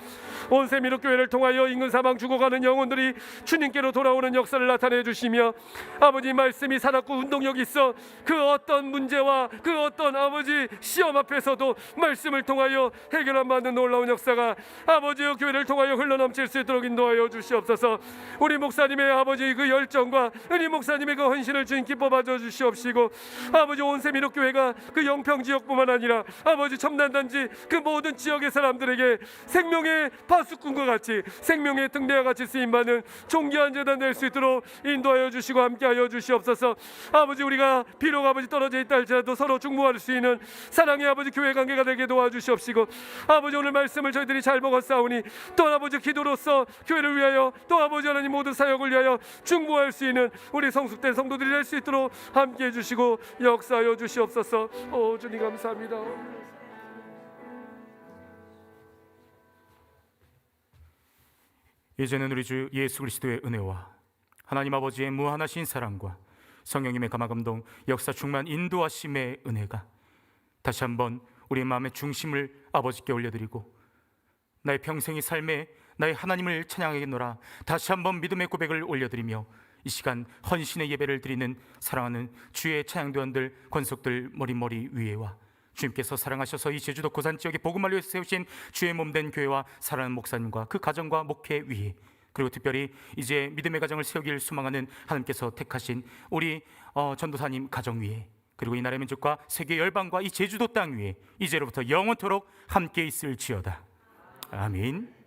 온 세미록 교회를 통하여 인근 사방 죽어가는 영혼들이 주님께로 돌아오는 역사를 나타내 주시며, 아버지 말씀이 살았고 운동력이 있어 그 어떤 문제와 그 어떤 아버지 시험 앞에서도 말씀을 통하여 해결함 받는 놀라운 역사가 아버지의 교회를 통하여 흘러넘칠 수 있도록 인도하여 주시옵소서. 우리 목사님의 아버지 그 열정과 우리 목사님의 그 헌신을 주님 기뻐 봐줘 주시옵시고, 아버지 온 세미록 교회가 그 영평 지역뿐만 아니라 아버지 첨단단지 그 모든 지역의 사람들에게 생명의 파수꾼과 같이 생명의 등대와 같이 쓰임받는 존귀한 재단 될 수 있도록 인도하여 주시고 함께하여 주시옵소서. 아버지 우리가 비록 아버지 떨어져 있다 할지라도 서로 중보할 수 있는 사랑의 아버지 교회 관계가 되게 도와주시옵시고, 아버지 오늘 말씀을 저희들이 잘 먹었사오니 또 아버지 기도로서 교회를 위하여 또 아버지 하나님 모든 사역을 위하여 중보할 수 있는 우리 성숙된 성도들이 될 수 있도록 함께해 주시고 역사하여 주시옵소서. 주님 감사합니다. 이제는 우리 주 예수 그리스도의 은혜와 하나님 아버지의 무한하신 사랑과 성령님의 감화감동 역사 충만 인도하심의 은혜가 다시 한번 우리의 마음의 중심을 아버지께 올려드리고 나의 평생의 삶에 나의 하나님을 찬양하겠노라 다시 한번 믿음의 고백을 올려드리며 이 시간 헌신의 예배를 드리는 사랑하는 주의 찬양도원들, 권속들 머리 위에와 주님께서 사랑하셔서 이 제주도 고산 지역에 복음을 위해 세우신 주의 몸된 교회와 사랑하는 목사님과 그 가정과 목회 위에, 그리고 특별히 이제 믿음의 가정을 세우길 소망하는 하나님께서 택하신 우리 전도사님 가정 위에, 그리고 이 나라의 민족과 세계 열방과 이 제주도 땅 위에 이제로부터 영원토록 함께 있을지어다. 아멘.